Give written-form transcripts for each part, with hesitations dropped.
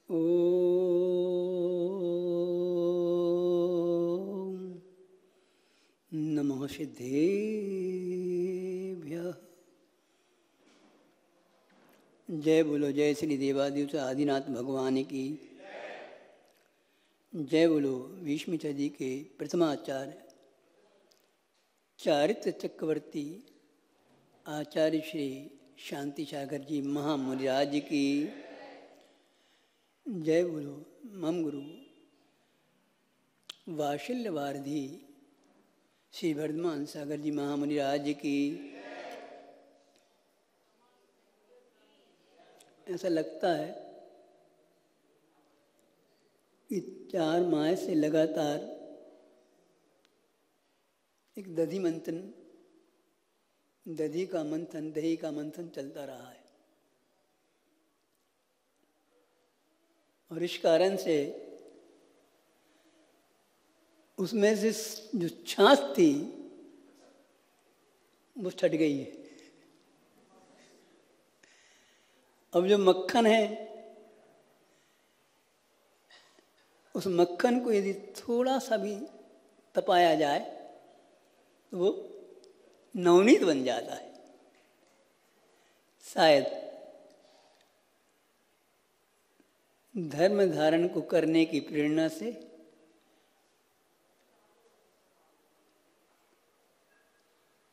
ॐ नमः सिद्धेभ्यः। जय बोलो जय श्री देवादिदेव आदिनाथ भगवान की। जय बोलो भीष्मित्र जी के प्रथमाचार्य चारित्र चक्रवर्ती आचार्य श्री शांति सागर जी महामुनिराज की। जय बोलो मम गुरु वात्सल्य वारिधि श्री वर्धमान सागर जी महामुनिराज की। ऐसा लगता है कि 4 माह से लगातार एक दही का मंथन चलता रहा है और इस कारण से उसमें से जो छाछ थी वो छट गई है। अब जो मक्खन है उस मक्खन को यदि थोड़ा सा भी तपाया जाए तो वो नवनीत बन जाता है। शायद धर्म धारण को करने की प्रेरणा से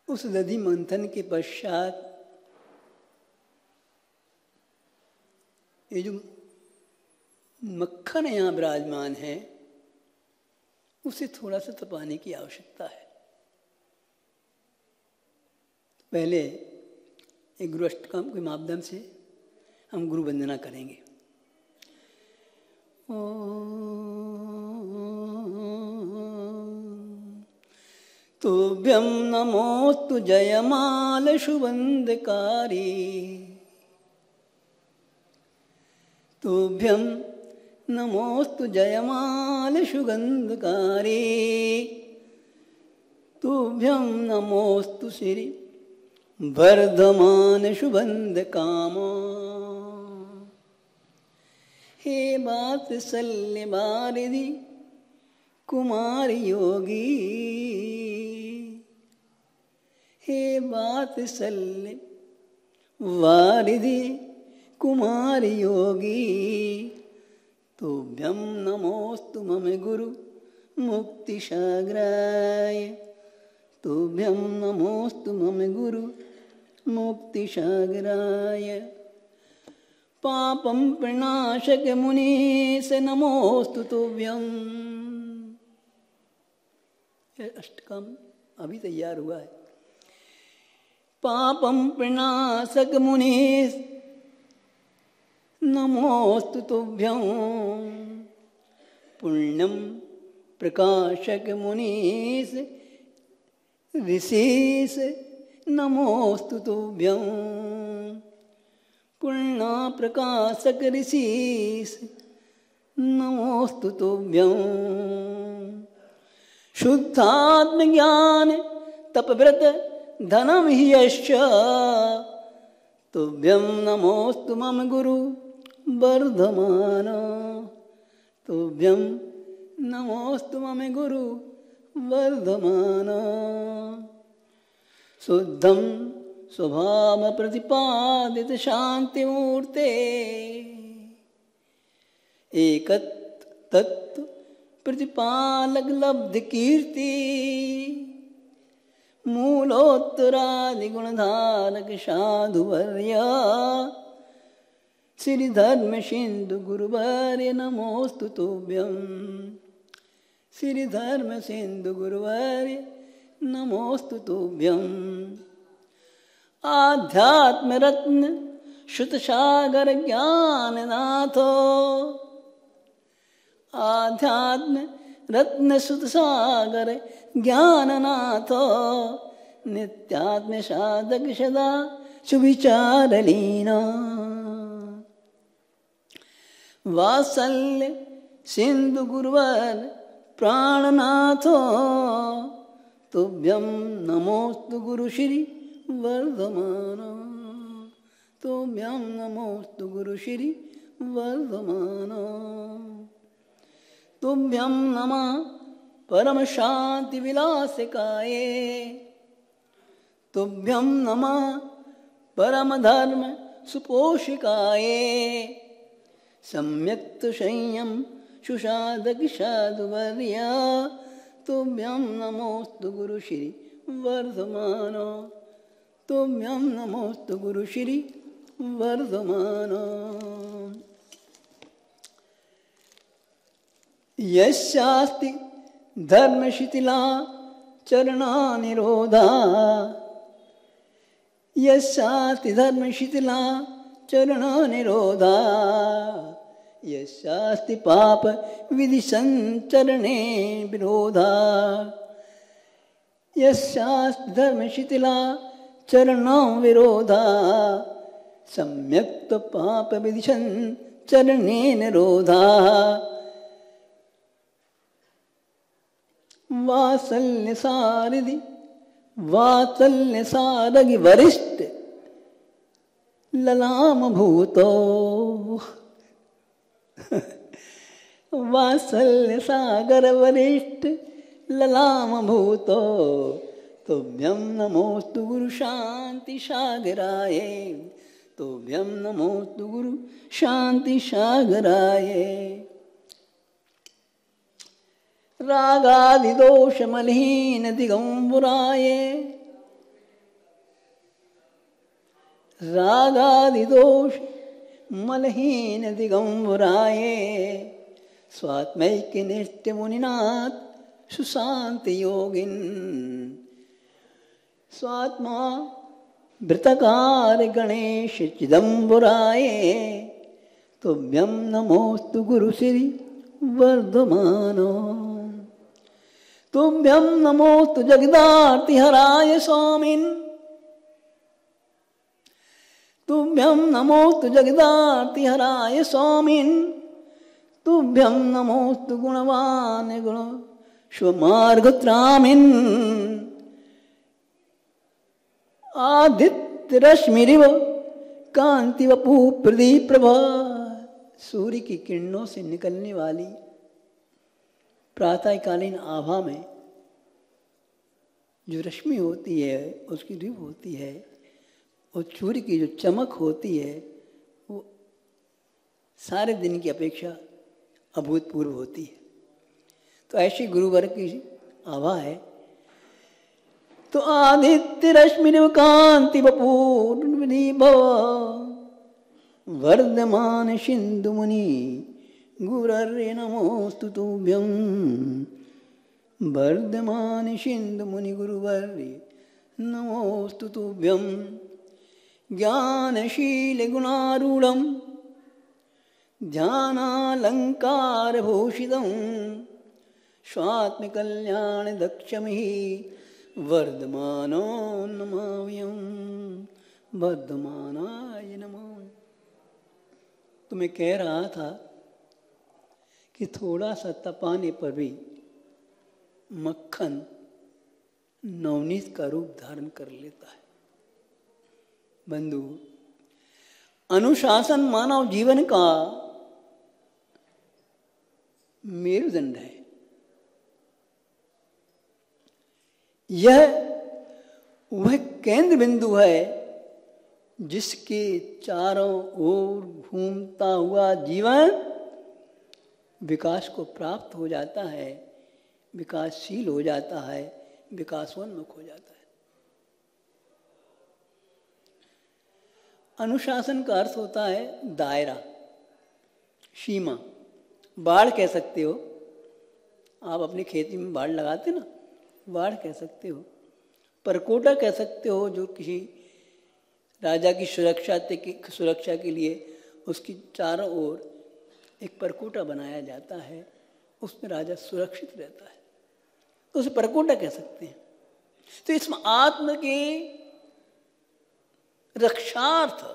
उस दधि मंथन के पश्चात ये जो मक्खन यहाँ विराजमान है उसे थोड़ा सा तपाने की आवश्यकता है। पहले एक गुरु अष्टकम के माध्यम से हम गुरु वंदना करेंगे। तुभ्यं नमोस्तु जयमाल सुबंधकारी। तुभ्यं नमोस्तु जयमाल सुगंधकारी। तुभ्यं नमोस्तु श्री वर्धमान सुबंध कामा। हे वात्सल्य वारिधि कुमार योगी। हे वात्सल्य वारिधि कुमार योगी। तुभ्यं नमोस्तु मम गुरु मुक्ति सागराय। तुभ्यं नमोस्तु मम गुरु मुक्ति सागराय। पापं प्रणाशक मुनीश नमोस्तु तुभ्यं। अष्टकम अभी तैयार हुआ है। पापं प्रणाशक मुनीश नमोस्तु तुभ्यं। पुण्यं प्रकाशक मुनीश ऋषिश नमोस्तु तुभ्यं। पुण्य प्रकाशक ऋषिश नमोस्तु तुभ्यं। शुद्धात्म ज्ञान तपव्रत धनम हि यश्च। तुभ्यं नमोस्तु मम गुरु वर्धमान। तुभ्यं नमोस्तु मम गुरु वर्धमान। शुद्धं स्वभाव प्रतिपादित शांति मूर्ते। एक तत्व प्रतिपालक लब्ध कीर्ति। मूलोत्तरादि गुणधारक साधुवर्य। श्री धर्म सिंधु गुरुवर्य नमोस्तु तुभ्यं। श्री धर्म सिंधु गुरुवर्य नमोस्तु तुभ्यं। आध्यात्म रत्न शुत सागर ज्ञाननाथो। आध्यात्म रत्न सुत सागर ज्ञाननाथो। नित्यात्म साधक सदा सुविचारलीना। वात्सल्य सिंधु गुरुवर प्राणनाथो। तुभ्यं नमोस्तु गुरु श्री वर्धमान। तुभ्यं नमोस्तु गुरु श्री वर्धमानो। तुभ्यं नमः परम शांति विलासिकाय। तुभ्यं नमः परम धर्म सुपोषिकाय। सम्यक्त संयम सुसाधक साधुवर्या। तुभ्यं नमोस्तु गुरु श्री वर्धमानो। तुभ्यं नमोस्तु गुरु श्री वर्धमानो। यस्यास्ति धर्म शिथिला चरणा निरोधा। यस्यास्ति धर्म शिथिला चरणा निरोधा। यस्यास्ति पाप विधि संचरणे विरोधा। यस्यास्ति धर्म शिथिला चरणा विरोधा। सम्यक्त पाप विधि संचरणे निरोधा। वात्सल्य सारधि वात्सल्य सारगि वरिष्ठ ललाम भूतो। वात्सल्य सागर वरिष्ठ ललाम भूतो। तुभ्यं नमोस्तु गुरु शांति सागराय। तुभ्यं नमोस्तु गुरु शांति सागराय। रागादिदोष मलहीन दिगंबराय। रागादिदोष मलहीन दिगंबराय। स्वात्मैक्य नित्य मुनिनाथ सुशांत योगिन। स्वात्मा वृतकार गणेश चिदंबराय। तुभ्यं नमोस्तु गुरु श्री वर्धमानो। तुभ्यं नमोस्तु जगदार्ति हराय स्वामिन। तुभ्यं नमोस्तु जगदार्ति हराय स्वामिन। तुभ्यं नमोस्तु गुणवान गुण स्वमार्गत्रामिन। आदित्य रश्मिरिव कांति वपु प्रदीप प्रभा। सूर्य की किरणों से निकलने वाली प्रातःकालीन आभा में जो रश्मि होती है, उसकी रिव होती है, और सूर्य की जो चमक होती है वो सारे दिन की अपेक्षा अभूतपूर्व होती है। तो ऐसी गुरुवर की आभा है। तो आदित्य रश्मि कांति वपूर्णी भव। वर्धमान सिंधु मुनि गुरर्ये नमोस्तु तुभ्यं। वर्धमान सिंधु मुनि गुरुवर्ये नमोस्तु तुभ्यं। ज्ञानशील गुणारूढ़ं ध्यानालंकार भूषितं। स्वात्मकल्याण दक्षमिहि वर्धमानो नमाम्यहं। वर्धमानाय नमः। तो मैं कह रहा था कि थोड़ा सा तपाने पर भी मक्खन नवनीत का रूप धारण कर लेता है। बंधु, अनुशासन मानव जीवन का मेरुदंड है। यह वह केंद्र बिंदु है जिसके चारों ओर घूमता हुआ जीवन विकास को प्राप्त हो जाता है, विकासशील हो जाता है, विकासोन्मुख हो जाता है। अनुशासन का अर्थ होता है दायरा, सीमा। बाड़ कह सकते हो, आप अपनी खेती में बाड़ लगाते ना, बाड़ कह सकते हो। परकोटा कह सकते हो, जो किसी राजा की सुरक्षा के लिए उसकी चारों ओर एक परकोटा बनाया जाता है, उसमें राजा सुरक्षित रहता है, तो उसे परकोटा कह सकते हैं। तो इसमें आत्म के रक्षार्थ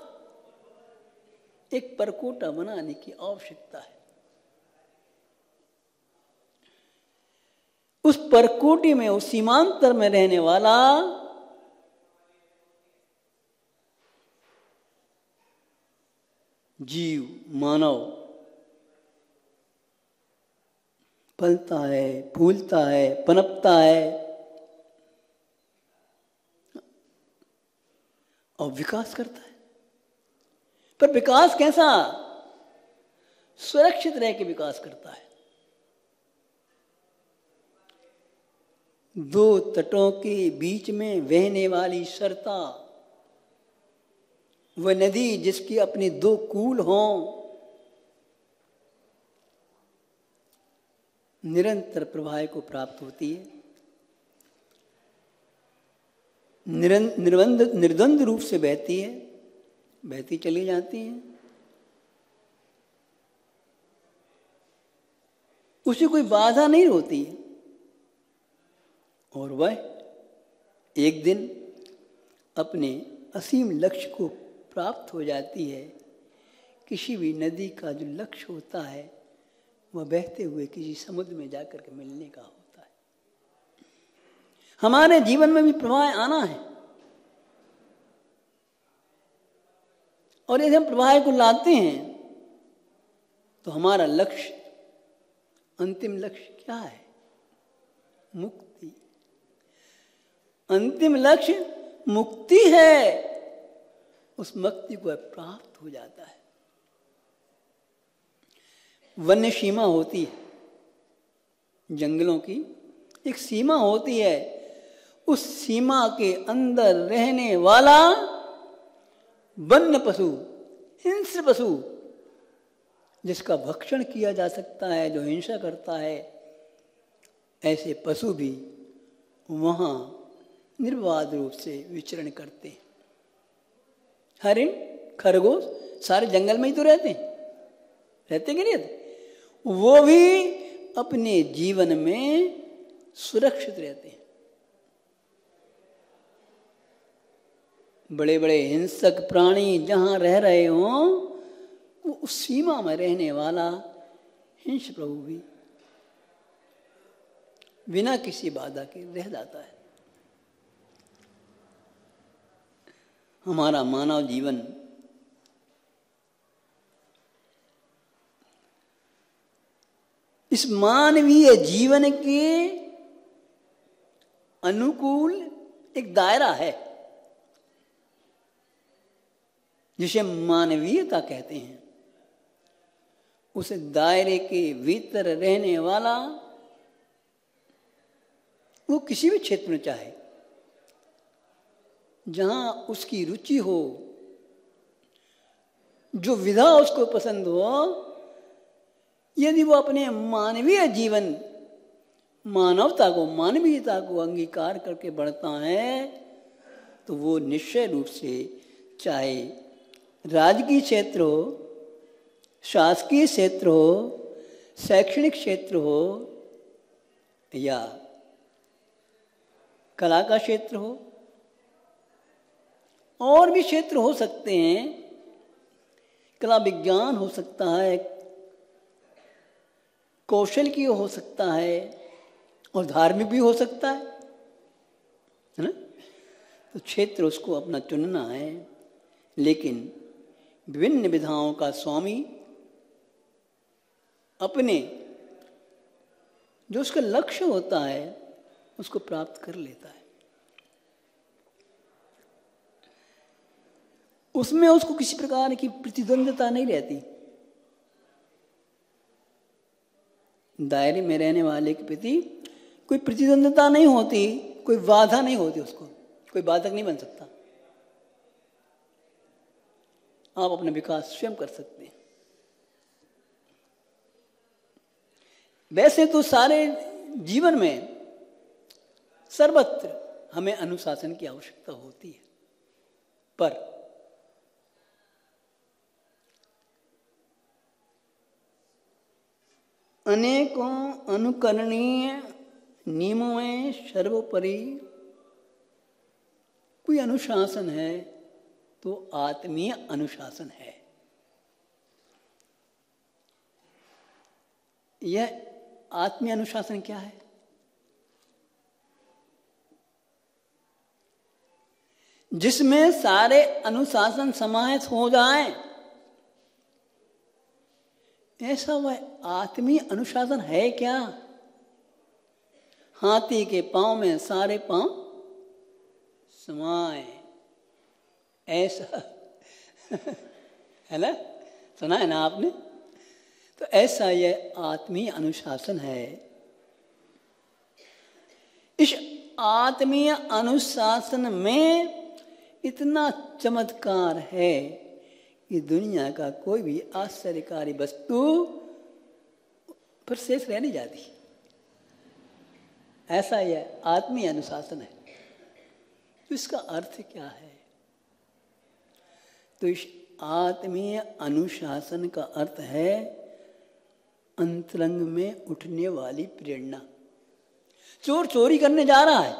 एक परकोटा बनाने की आवश्यकता है। उस परकोटे में, उस सीमांतर में रहने वाला जीव मानव पलता है, फूलता है, पनपता है और विकास करता है। पर विकास कैसा? सुरक्षित रह के विकास करता है। दो तटों के बीच में बहने वाली सरता, वह नदी जिसकी अपने दो कूल हों, निरंतर प्रवाह को प्राप्त होती है, निर्द्वंद रूप से बहती है, बहती चली जाती है। उसे कोई बाधा नहीं होती और वह एक दिन अपने असीम लक्ष्य को प्राप्त हो जाती है। किसी भी नदी का जो लक्ष्य होता है वह बहते हुए किसी समुद्र में जाकर के मिलने का होता है। हमारे जीवन में भी प्रवाह आना है और यदि हम प्रवाह को लाते हैं तो हमारा लक्ष्य, अंतिम लक्ष्य क्या है? मुक्ति। अंतिम लक्ष्य मुक्ति है। उस मुक्ति को प्राप्त हो जाता है। वन्य सीमा होती है, जंगलों की एक सीमा होती है। उस सीमा के अंदर रहने वाला वन्य पशु, हिंस्र पशु, जिसका भक्षण किया जा सकता है, जो हिंसा करता है, ऐसे पशु भी वहाँ निर्बाध रूप से विचरण करते हैं। हरिण, खरगोश सारे जंगल में ही तो रहते हैं, रहते कि नहीं रहते? वो भी अपने जीवन में सुरक्षित रहते हैं। बड़े बड़े हिंसक प्राणी जहाँ रह रहे हों, वो उस सीमा में रहने वाला हिंस प्रभु भी बिना किसी बाधा के रह जाता है। हमारा मानव जीवन इस मानवीय जीवन के अनुकूल एक दायरा है जिसे मानवीयता कहते हैं। उस दायरे के भीतर रहने वाला वो किसी भी क्षेत्र में चाहे, जहां उसकी रुचि हो, जो विधा उसको पसंद हो, यदि वो अपने मानवीय जीवन, मानवता को, मानवीयता को अंगीकार करके बढ़ता है, तो वो निश्चय रूप से, चाहे राजकीय क्षेत्र हो, शासकीय क्षेत्र हो, शैक्षणिक क्षेत्र हो या कला का क्षेत्र हो, और भी क्षेत्र हो सकते हैं, कला विज्ञान हो सकता है, कौशल की हो सकता है और धार्मिक भी हो सकता है ना? तो क्षेत्र उसको अपना चुनना है, लेकिन विभिन्न विधाओं का स्वामी अपने जो उसका लक्ष्य होता है उसको प्राप्त कर लेता है। उसमें उसको किसी प्रकार की प्रतिद्वंद्विता नहीं रहती। दायरे में रहने वाले के प्रति कोई प्रतिद्वंद्विता नहीं होती, कोई बाधा नहीं होती, उसको कोई बाधक नहीं बन सकता। आप अपना विकास स्वयं कर सकते हैं। वैसे तो सारे जीवन में सर्वत्र हमें अनुशासन की आवश्यकता होती है, पर अनेकों अनुकरणीय नियमों में सर्वोपरि कोई अनुशासन है तो आत्मीय अनुशासन है। यह आत्मीय अनुशासन क्या है? जिसमें सारे अनुशासन समाहित हो जाएं, ऐसा वह आत्मीय अनुशासन है क्या? हाथी के पांव में सारे पांव समाए, ऐसा है ना, सुना है ना आपने? तो ऐसा यह आत्मीय अनुशासन है। इस आत्मीय अनुशासन में इतना चमत्कार है कि दुनिया का कोई भी आश्चर्यकारी वस्तु पर शेष रह नहीं जाती। ऐसा यह आत्मीय अनुशासन है। तो इसका अर्थ क्या है? तो इस आत्मीय अनुशासन का अर्थ है अंतरंग में उठने वाली प्रेरणा। चोर चोरी करने जा रहा है,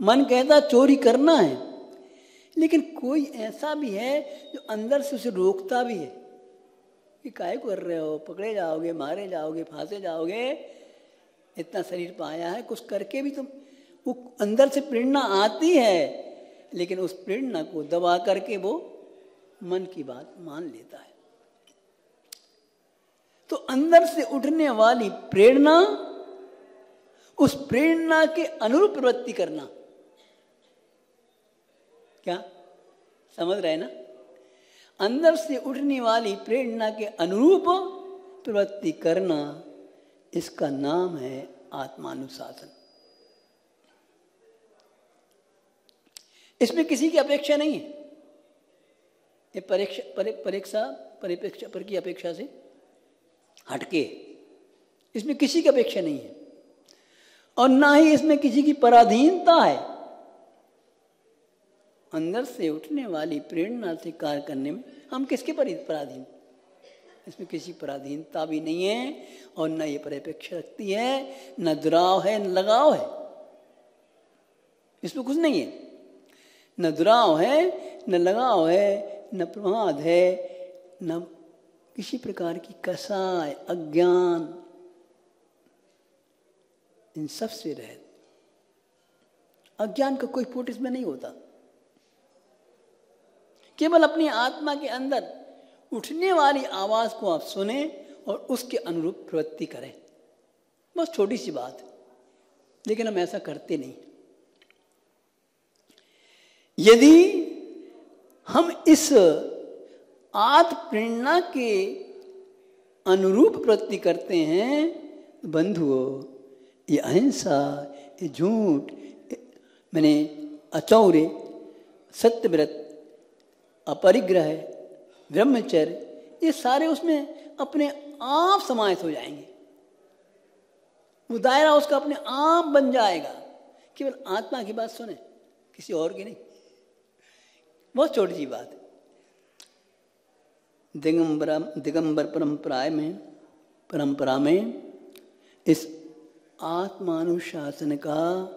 मन कहता चोरी करना है, लेकिन कोई ऐसा भी है जो अंदर से उसे रोकता भी है कि काहे को कर रहे हो, पकड़े जाओगे, मारे जाओगे, फांसे जाओगे, इतना शरीर पाया है, कुछ करके भी तुम, वो अंदर से प्रेरणा आती है, लेकिन उस प्रेरणा को दबा करके वो मन की बात मान लेता है। तो अंदर से उठने वाली प्रेरणा, उस प्रेरणा के अनुरूप प्रवृत्ति करना, क्या समझ रहे ना? अंदर से उठने वाली प्रेरणा के अनुरूप प्रवृत्ति करना, इसका नाम है आत्मानुशासन। इसमें किसी की अपेक्षा नहीं है। ये परिप्रेक्ष्य पर की अपेक्षा से हटके, इसमें किसी की अपेक्षा नहीं है और ना ही इसमें किसी की पराधीनता है। अंदर से उठने वाली प्रेरणा से कार्य करने में हम किसके पराधीन? इसमें किसी पराधीनता भी नहीं है और न ये परिप्रेक्ष्य रखती है, न दुराव है, न लगाव है। इसमें कुछ नहीं है, न दुराव है, न लगाव है, न प्रमाद है, न किसी प्रकार की कसाय, अज्ञान, इन सब से रहित। अज्ञान का कोई फूट इसमें नहीं होता। केवल अपनी आत्मा के अंदर उठने वाली आवाज को आप सुने और उसके अनुरूप प्रवृत्ति करें, बस छोटी सी बात है, लेकिन हम ऐसा करते नहीं। यदि हम इस आत्म प्रेरणा के अनुरूप प्रवृत्ति करते हैं, बंधुओं, ये अहिंसा, ये झूठ, मैंने अचौर्य, सत्यव्रत, अपरिग्रह, ब्रह्मचर्य, ये सारे उसमें अपने आप समाहित हो जाएंगे। वो दायरा उसका अपने आप बन जाएगा। केवल आत्मा की बात सुने, किसी और की नहीं। बहुत छोटी सी बात है। दिगंबर परंपरा में इस आत्मानुशासन का,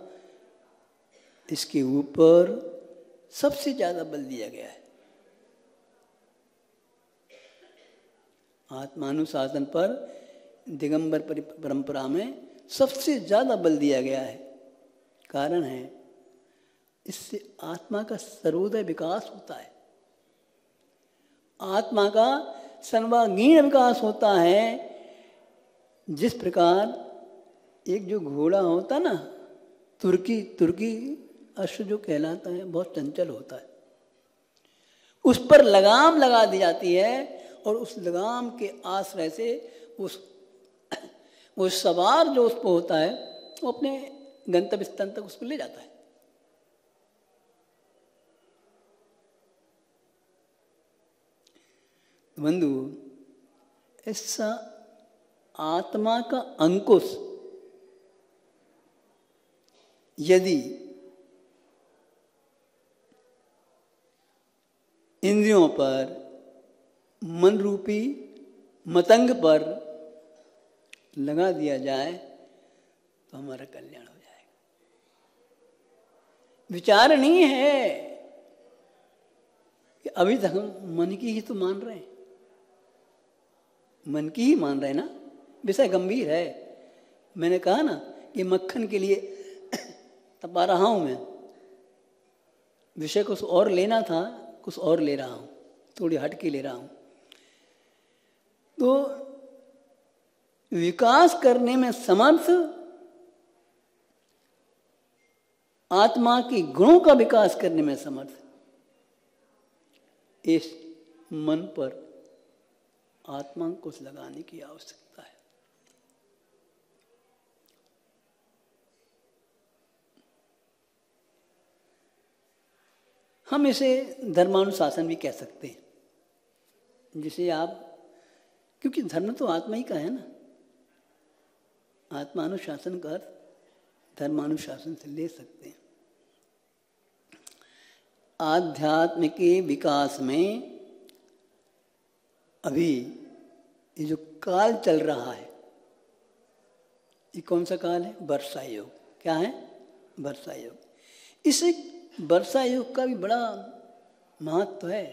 इसके ऊपर सबसे ज्यादा बल दिया गया है। आत्मानुशासन पर दिगंबर परंपरा में सबसे ज्यादा बल दिया गया है। कारण है, इससे आत्मा का सर्वोदय विकास होता है, आत्मा का सर्वांगीण विकास होता है। जिस प्रकार एक जो घोड़ा होता ना, तुर्की अश्व जो कहलाता है, बहुत चंचल होता है, उस पर लगाम लगा दी जाती है और उस लगाम के आश्रय से वो सवार जो उस पर होता है, वो अपने गंतव्य स्थान तक उसको ले जाता है। बंधु, ऐसा आत्मा का अंकुश यदि इंद्रियों पर, मन रूपी मतंग पर लगा दिया जाए तो हमारा कल्याण हो जाएगा। विचार नहीं है कि अभी तक हम मन की ही तो मान रहे हैं, मन की ही मान रहे हैं ना। विषय गंभीर है। मैंने कहा ना कि मक्खन के लिए तपा रहा हूं मैं, विषय कुछ और लेना था, कुछ और ले रहा हूं, थोड़ी हट के ले रहा हूं। तो विकास करने में समर्थ आत्मा के गुणों का विकास करने में समर्थ इस मन पर आत्मा को लगाने की आवश्यकता है। हम इसे धर्मानुशासन भी कह सकते हैं, जिसे आप, क्योंकि धर्म तो आत्मा ही का है ना, आत्मानुशासन का अर्थ धर्मानुशासन से ले सकते हैं। आध्यात्म के विकास में अभी ये जो काल चल रहा है, ये कौन सा काल है? वर्षा योग। क्या है? वर्षा योग। इस वर्षा योग का भी बड़ा महत्व है।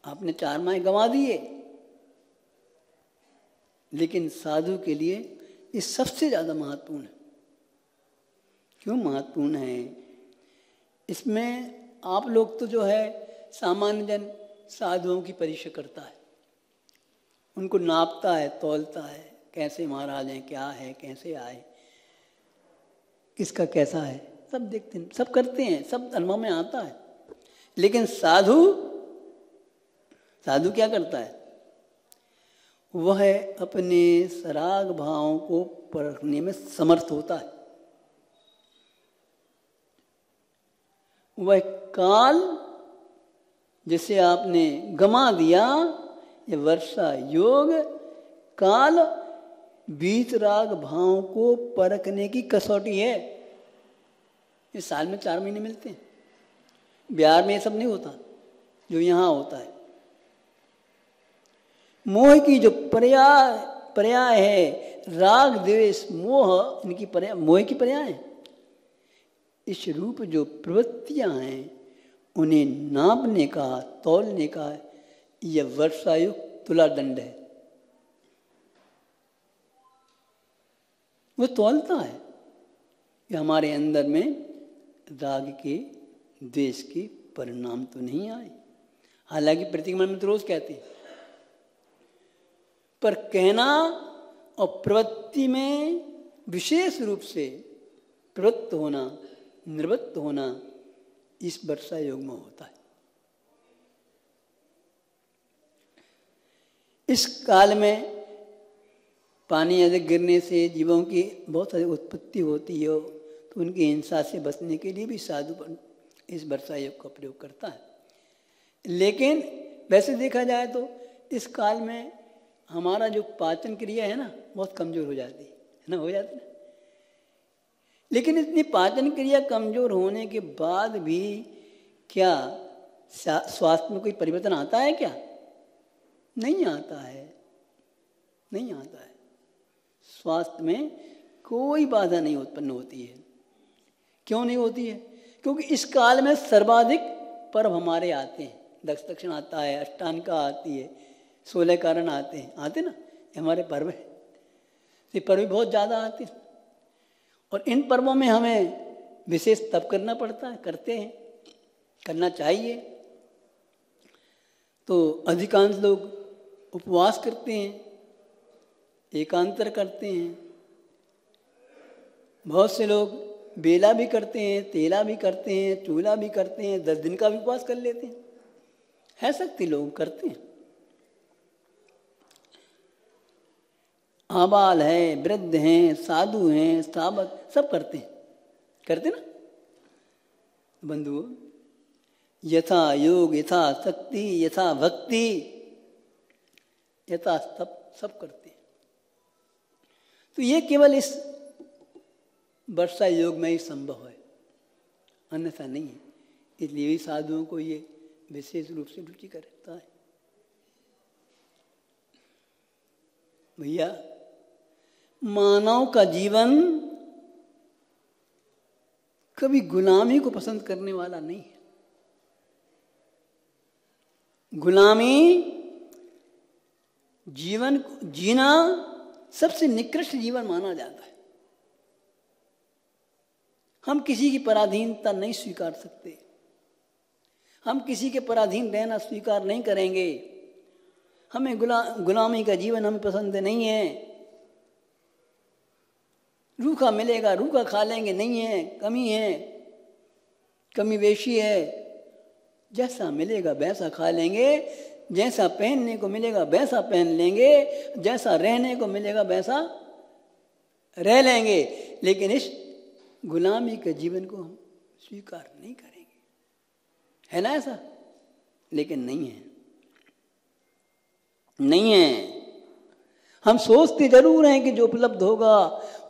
आपने 4 माह गंवा दिए, लेकिन साधु के लिए ये सबसे ज़्यादा महत्वपूर्ण है। क्यों महत्वपूर्ण है? इसमें आप लोग तो जो है सामान्य जन साधुओं की परीक्षा करता है, उनको नापता है, तौलता है, कैसे महाराज हैं, क्या है, कैसे आए, किसका कैसा है, सब देखते हैं, सब करते हैं, सब अनुभव में आता है। लेकिन साधु क्या करता है? वह अपने सराग भावों को परखने में समर्थ होता है। वह काल जिसे आपने गमा दिया, ये वर्षा योग काल बीतराग भावों को परखने की कसौटी है। इस साल में 4 महीने मिलते हैं। बिहार में ये सब नहीं होता जो यहाँ होता है। मोह की जो पर्याय है, राग द्वेष मोह, इनकी पर्याय, मोह की पर्याय है। इस रूप जो प्रवृत्तियां हैं, उन्हें नापने का, तौलने का यह वर्षायुक्त तुला दंड है। वो तौलता है कि हमारे अंदर में राग के, द्वेष के परिणाम तो नहीं आए। हालांकि प्रतिक्रमण में तो रोज कहते हैं, पर कहना और प्रवृत्ति में विशेष रूप से प्रवृत्त होना, निवृत्त होना इस वर्षा योग में होता है। इस काल में पानी अधिक गिरने से जीवों की बहुत अधिक उत्पत्ति होती है, तो उनकी हिंसा से बचने के लिए भी साधु इस वर्षा योग का प्रयोग करता है। लेकिन वैसे देखा जाए तो इस काल में हमारा जो पाचन क्रिया है ना, बहुत कमजोर हो जाती है ना, हो जाती है। लेकिन इतनी पाचन क्रिया कमजोर होने के बाद भी क्या स्वास्थ्य में कोई परिवर्तन आता है? क्या नहीं आता है, नहीं आता है। स्वास्थ्य में कोई बाधा नहीं उत्पन्न होती है। क्यों नहीं होती है? क्योंकि इस काल में सर्वाधिक पर्व हमारे आते हैं। दक्ष दक्षिण आता है, अष्टांगिका आती है, 16 कारण आते हैं, आते ना, हमारे पर्व है। ये पर्व भी बहुत ज़्यादा आते हैं और इन पर्वों में हमें विशेष तप करना पड़ता है, करते हैं, करना चाहिए। तो अधिकांश लोग उपवास करते हैं, एकांतर करते हैं, बहुत से लोग बेला भी करते हैं, तेला भी करते हैं, चूला भी करते हैं, 10 दिन का भी उपवास कर लेते हैं। है शक्ति लोग करते हैं। आबाल है, वृद्ध हैं, साधु हैं, श्रावक, सब करते हैं, करते ना बंधुओं। यथा योग, यथा शक्ति, यथा भक्ति, यथा सब करते हैं। तो ये केवल इस वर्षा योग में ही संभव है, अन्यथा नहीं है। इसलिए भी साधुओं को ये विशेष रूप से रुचि करता है। भैया, मानव का जीवन कभी गुलामी को पसंद करने वाला नहीं है। गुलामी जीवन जीना सबसे निकृष्ट जीवन माना जाता है। हम किसी की पराधीनता नहीं स्वीकार सकते, हम किसी के पराधीन रहना स्वीकार नहीं करेंगे। हमें गुलामी का जीवन हमें पसंद नहीं है। रूखा मिलेगा रूखा खा लेंगे, नहीं है, कमी है, कमी बेशी है। जैसा मिलेगा वैसा खा लेंगे, जैसा पहनने को मिलेगा वैसा पहन लेंगे, जैसा रहने को मिलेगा वैसा रह लेंगे, लेकिन इस गुलामी के जीवन को हम स्वीकार नहीं करेंगे। है ना ऐसा? लेकिन नहीं है, नहीं है। हम सोचते जरूर हैं कि जो उपलब्ध होगा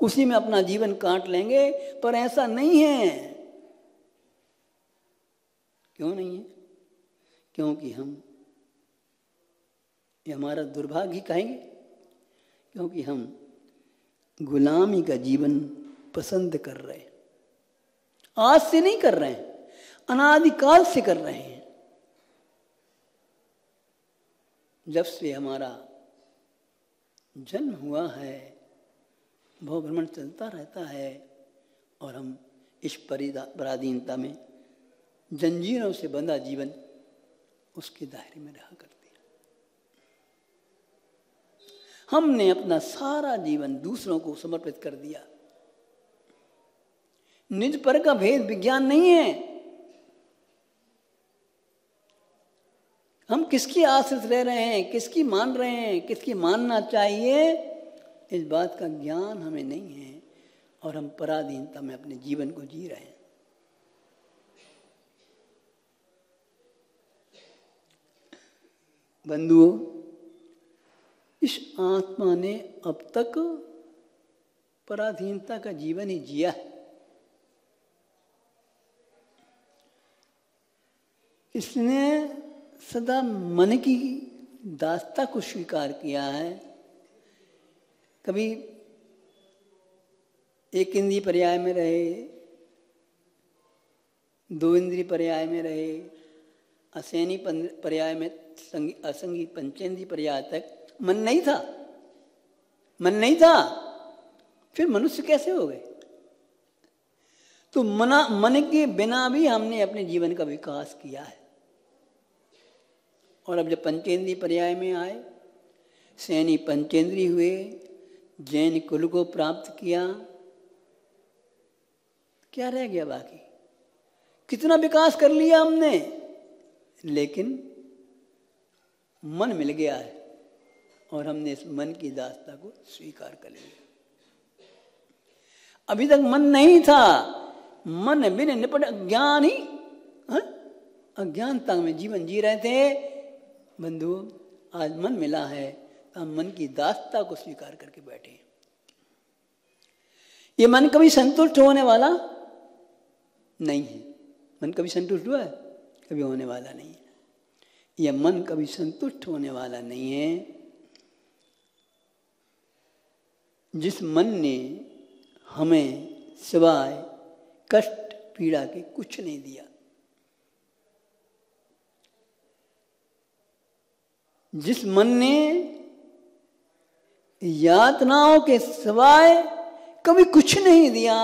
उसी में अपना जीवन काट लेंगे, पर ऐसा नहीं है। क्यों नहीं है? क्योंकि हम, ये हमारा दुर्भाग्य कहेंगे, क्योंकि हम गुलामी का जीवन पसंद कर रहे हैं। आज से नहीं कर रहे हैं, अनादिकाल से कर रहे हैं। जब से हमारा जन्म हुआ है भव भ्रमण चलता रहता है और हम इस पराधीनता में जंजीरों से बंधा जीवन उसके दायरे में रहा करते हैं। हमने अपना सारा जीवन दूसरों को समर्पित कर दिया। निज पर का भेद विज्ञान नहीं है। हम किसकी आश्रित रह रहे हैं, किसकी मान रहे हैं, किसकी मानना चाहिए, इस बात का ज्ञान हमें नहीं है और हम पराधीनता में अपने जीवन को जी रहे हैं। बंधुओं, इस आत्मा ने अब तक पराधीनता का जीवन ही जिया है। इसने सदा मन की दास्ता को स्वीकार किया है। कभी एक इंद्रिय पर्याय में रहे, दो इंद्रिय पर्याय में रहे, असैनी पर्याय में असंगी पंचेंद्रिय पर्याय तक मन नहीं था, मन नहीं था। फिर मनुष्य कैसे हो गए? तो मन के बिना भी हमने अपने जीवन का विकास किया है। और अब जब पंचेंद्रिय पर्याय में आए, सैनी पंचेंद्रिय हुए, जैन कुल को प्राप्त किया, क्या रह गया बाकी? कितना विकास कर लिया हमने, लेकिन मन मिल गया है और हमने इस मन की दास्ता को स्वीकार कर लिया। अभी तक मन नहीं था, मन बिन निपट अज्ञान ही अज्ञानता में जीवन जी रहे थे। बंधुओं, आज मन मिला है तो हम मन की दास्ता को स्वीकार करके बैठे हैं। ये मन कभी संतुष्ट होने वाला नहीं है। मन कभी संतुष्ट हुआ है? कभी होने वाला नहीं है। यह मन कभी संतुष्ट होने वाला नहीं है। जिस मन ने हमें सिवाय कष्ट पीड़ा के कुछ नहीं दिया, जिस मन ने यातनाओं के सिवाय कभी कुछ नहीं दिया,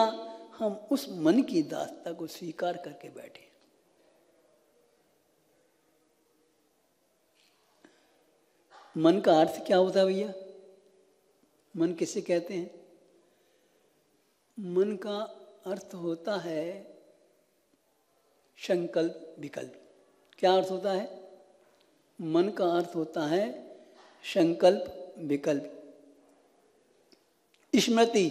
हम उस मन की दास्ता को स्वीकार करके बैठे। मन का अर्थ क्या होता है भैया? मन किसे कहते हैं? मन का अर्थ होता है संकल्प विकल्प। क्या अर्थ होता है? मन का अर्थ होता है संकल्प विकल्प, स्मृति।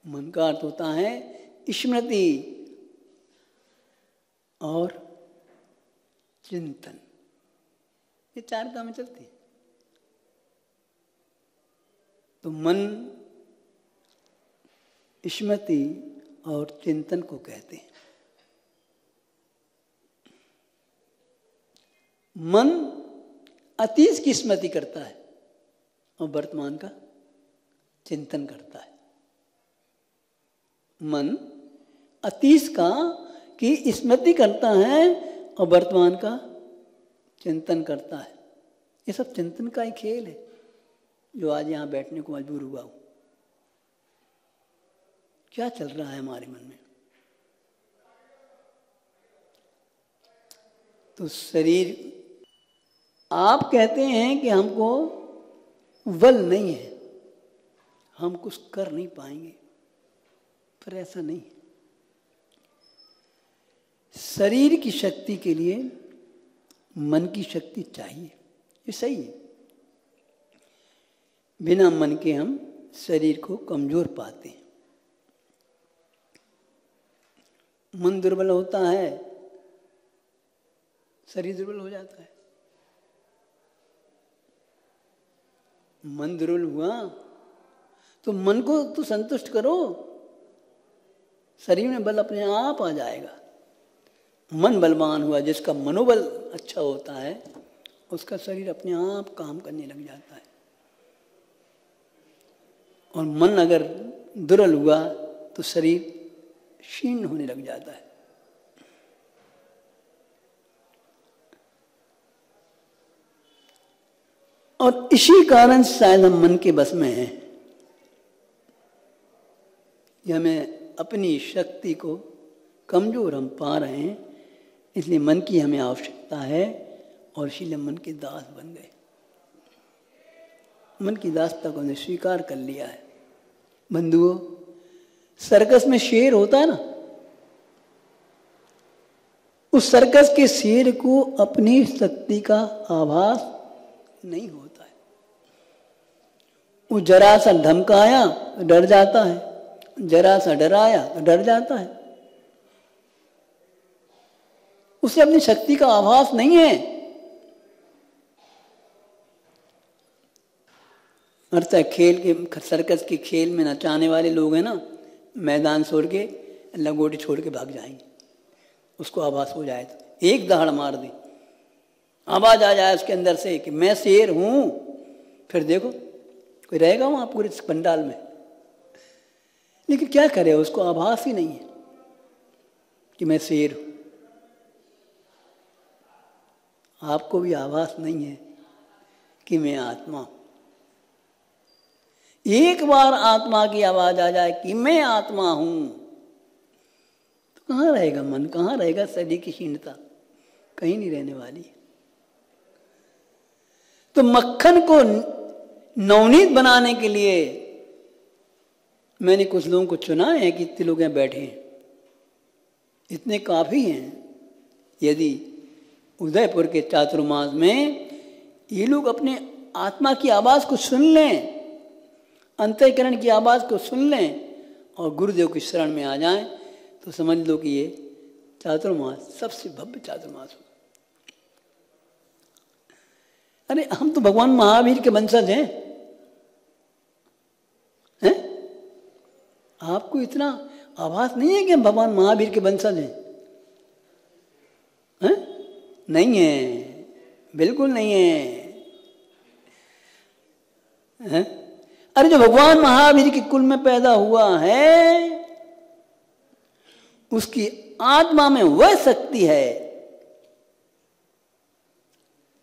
मन का अर्थ होता है स्मृति और चिंतन। ये चार कामें चलती हैं। तो मन स्मृति और चिंतन को कहते हैं। मन अतीत की स्मृति करता है और वर्तमान का चिंतन करता है। मन अतीत का की स्मृति करता है और वर्तमान का चिंतन करता है। ये सब चिंतन का ही खेल है जो आज यहाँ बैठने को मजबूर हुआ हूं। क्या चल रहा है हमारे मन में? तो शरीर आप कहते हैं कि हमको बल नहीं है, हम कुछ कर नहीं पाएंगे, पर ऐसा नहीं। शरीर की शक्ति के लिए मन की शक्ति चाहिए, ये सही है। बिना मन के हम शरीर को कमजोर पाते हैं। मन दुर्बल होता है, शरीर दुर्बल हो जाता है। मन दुर्बल हुआ तो मन को तो संतुष्ट करो, शरीर में बल अपने आप आ जाएगा। मन बलवान हुआ, जिसका मनोबल अच्छा होता है, उसका शरीर अपने आप काम करने लग जाता है। और मन अगर दुर्बल हुआ तो शरीर क्षीण होने लग जाता है। और इसी कारण शायद हम मन के बस में हैं कि हमें अपनी शक्ति को कमजोर हम पा रहे हैं, इसलिए मन की हमें आवश्यकता है और इसीलिए मन के दास बन गए। मन की दासता को हमने स्वीकार कर लिया है। बंधुओं, सर्कस में शेर होता है ना, उस सर्कस के शेर को अपनी शक्ति का आभास नहीं होता है। वो जरा सा धमकाया तो डर जाता है, जरा सा डराया तो डर जाता है। उसे अपनी शक्ति का आभास नहीं है। अर्थात खेल के, सर्कस के खेल में नचाने वाले लोग हैं ना, मैदान छोड़ के लंगोटी छोड़ के भाग जाएंगे, उसको आभास हो जाए तो एक दहाड़ मार दे, आवाज आ जाए उसके अंदर से कि मैं शेर हूं, फिर देखो कोई रहेगा वहां पूरे पंडाल में। लेकिन क्या करे, उसको आभास ही नहीं है कि मैं शेर हूं। आपको भी आभास नहीं है कि मैं आत्मा हूं। एक बार आत्मा की आवाज आ जाए कि मैं आत्मा हूं, तो कहां रहेगा मन, कहां रहेगा शरीर की क्षीणता, कहीं नहीं रहने वाली। तो मक्खन को नवनीत बनाने के लिए मैंने कुछ लोगों को चुना है कि इतने लोग यहाँ बैठे हैं, इतने काफी हैं। यदि उदयपुर के चातुर्मास में ये लोग अपने आत्मा की आवाज को सुन लें, अंतःकरण की आवाज को सुन लें और गुरुदेव की शरण में आ जाएं, तो समझ लो कि ये चातुर्मास सबसे भव्य चातुर्मास हो। अरे हम तो भगवान महावीर के वंशज हैं, हैं? आपको इतना आभास नहीं है कि हम भगवान महावीर के वंशज हैं? हैं? नहीं है, बिल्कुल नहीं है, हैं? अरे जो भगवान महावीर के कुल में पैदा हुआ है, उसकी आत्मा में वह शक्ति है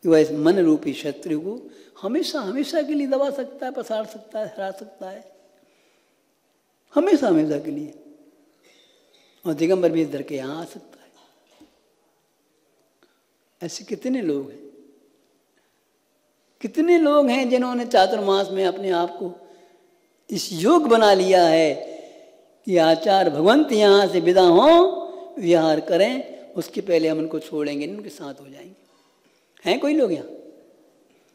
कि वह इस मन रूपी शत्रु को हमेशा हमेशा के लिए दबा सकता है, पसार सकता है, हरा सकता है, हमेशा हमेशा के लिए। और दिगंबर भी इधर के यहां आ सकता है। ऐसे कितने लोग हैं, कितने लोग हैं जिन्होंने चातुर्मास में अपने आप को इस योग बना लिया है कि आचार्य भगवंत यहां से विदा हो, विहार करें, उसके पहले हम उनको छोड़ेंगे, उनके साथ हो जाएंगे। है कोई लोग यहाँ,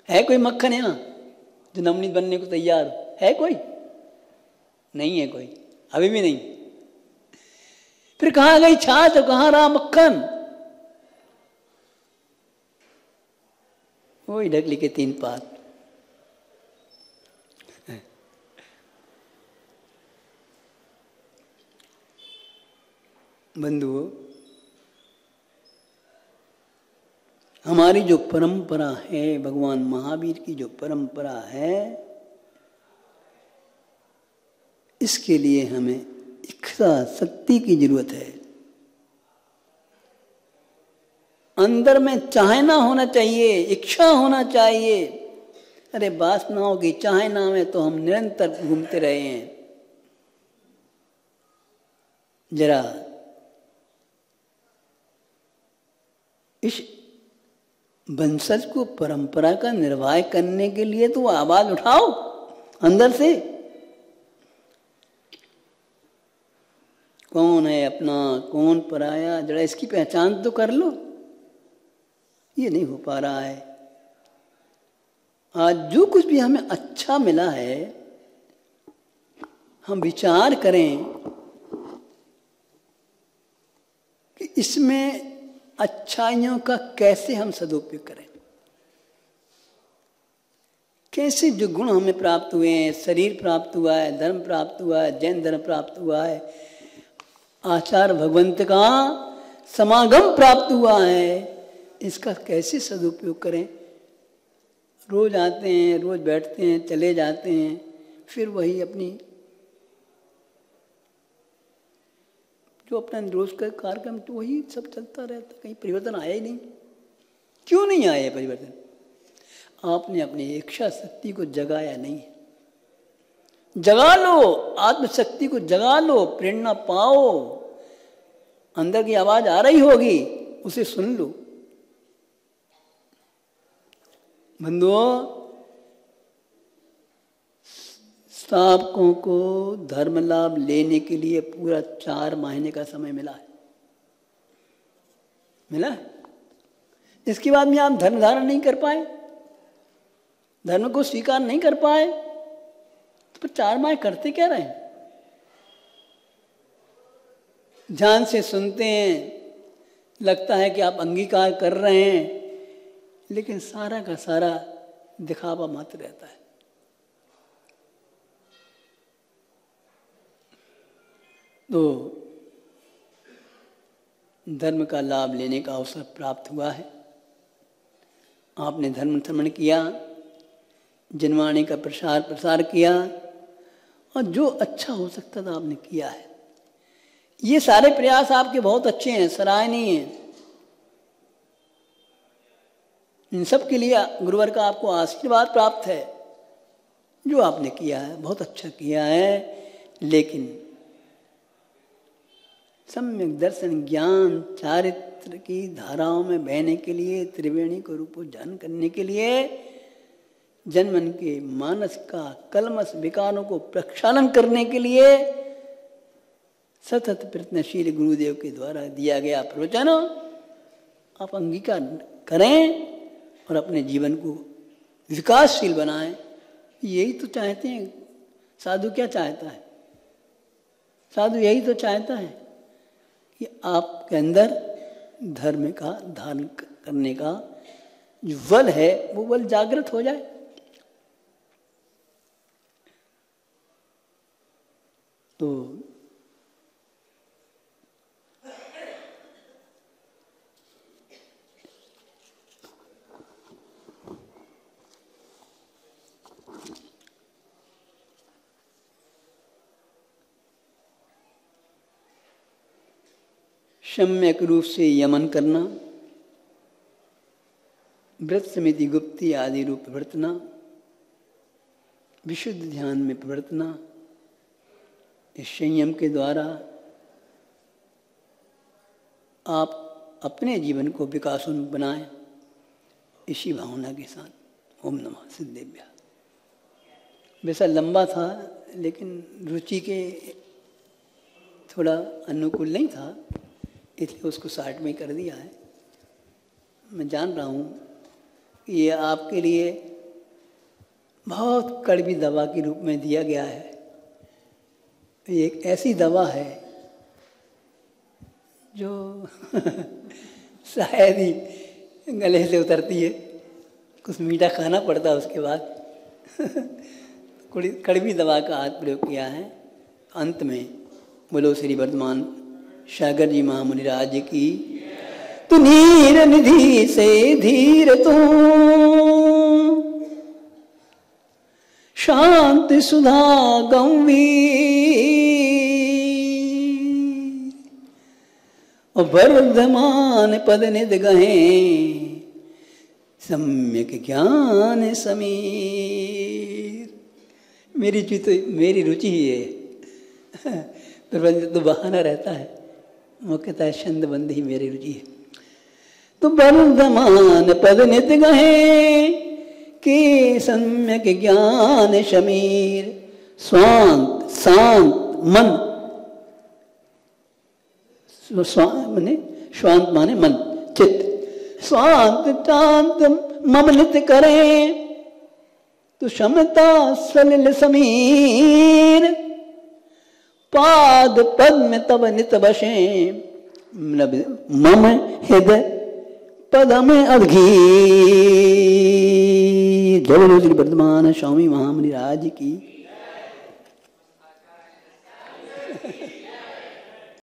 है कोई मक्खन यहाँ जो नवनीत बनने को तैयार है? कोई नहीं है, कोई अभी भी नहीं। फिर कहां गई छाछ और कहां रहा मक्खन? वही ढकली के तीन पात। बंधुओं, हमारी जो परंपरा है, भगवान महावीर की जो परंपरा है, इसके लिए हमें इच्छा शक्ति की जरूरत है। अंदर में चाहना होना चाहिए, इच्छा होना चाहिए। अरे वासनाओं की चाहना में तो हम निरंतर घूमते रहे हैं। जरा इस वंशज को परंपरा का निर्वाह करने के लिए तो आवाज उठाओ अंदर से। कौन है अपना, कौन पराया, जरा इसकी पहचान तो कर लो। ये नहीं हो पा रहा है। आज जो कुछ भी हमें अच्छा मिला है, हम विचार करें कि इसमें अच्छाइयों का कैसे हम सदुपयोग करें। कैसे जो गुण हमें प्राप्त हुए हैं, शरीर प्राप्त हुआ है, धर्म प्राप्त हुआ है, जैन धर्म प्राप्त हुआ है, आचार भगवंत का समागम प्राप्त हुआ है, इसका कैसे सदुपयोग करें। रोज आते हैं, रोज बैठते हैं, चले जाते हैं, फिर वही अपनी जो अपना रोज का कार्यक्रम तो वही सब चलता रहता, कहीं परिवर्तन आया ही नहीं। क्यों नहीं आया परिवर्तन? आपने अपनी इच्छा शक्ति को जगाया नहीं। जगा लो, आत्मशक्ति को जगा लो, प्रेरणा पाओ। अंदर की आवाज आ रही होगी, उसे सुन लो। बंधुओं, साधकों को धर्म लाभ लेने के लिए पूरा 4 महीने का समय मिला है। मिला है। इसके बाद में आप धर्म धारण नहीं कर पाए, धर्म को स्वीकार नहीं कर पाए, तो 4 माह करते क्या रहे? ध्यान से सुनते हैं, लगता है कि आप अंगीकार कर रहे हैं, लेकिन सारा का सारा दिखावा मात्र रहता है। तो धर्म का लाभ लेने का अवसर प्राप्त हुआ है। आपने धर्म श्रवण किया, जनवाणी का प्रसार किया, और जो अच्छा हो सकता था आपने किया है। ये सारे प्रयास आपके बहुत अच्छे हैं, सराहनीय हैं। इन सब के लिए गुरुवर का आपको आशीर्वाद प्राप्त है। जो आपने किया है बहुत अच्छा किया है, लेकिन सम्यक दर्शन, ज्ञान, चारित्र की धाराओं में बहने के लिए, त्रिवेणी को रूपोज्जान करने के लिए, जनमन के मानस का कलमश विकारों को प्रक्षालन करने के लिए सतत प्रयत्नशील गुरुदेव के द्वारा दिया गया प्रवचन आप अंगीकार करें और अपने जीवन को विकासशील बनाएं। यही तो चाहते हैं। साधु क्या चाहता है? साधु यही तो चाहता है कि आपके अंदर धर्म का धारण करने का जो बल है वो बल जागृत हो जाए। तो सम्यक रूप से यमन करना, व्रत समिति गुप्ती आदि रूप प्रवर्तना, विशुद्ध ध्यान में प्रवर्तना, इस संयम के द्वारा आप अपने जीवन को विकासोन्मुख बनाएं। इसी भावना के साथ ओम नमः सिद्धेभ्यः। वैसा लंबा था, लेकिन रुचि के थोड़ा अनुकूल नहीं था, इसलिए उसको 60 में कर दिया है। मैं जान रहा हूँ कि ये आपके लिए बहुत कड़वी दवा के रूप में दिया गया है। ये एक ऐसी दवा है जो शायद ही गले से उतरती है, कुछ मीठा खाना पड़ता है उसके बाद। कड़वी दवा का हाथ प्रयोग किया है। अंत में बोलो श्री वर्धमान सागर जी महामुनिराज की। तू नीर निधि से धीर तू, शांति सुधा गंभीर, और वर्धमान पद निध गहे, सम्यक ज्ञान समीर। मेरी रुचि ही है। प्रबंध तो बहाना रहता है, मुख्यतः छंद बंद ही मेरी रुचि है। तो वर्धमान पद नित गहे कि सम्यक ज्ञान शमीर। स्वांत शांत मन, माने स्वांत माने मन चित्त, स्वांत शांत मम नित करे तो क्षमता सलिल समीर। पाद पद्म तब नित बसे मम हृदय पद में अधगी। जय श्री वर्धमान स्वामी महामुनि राज की।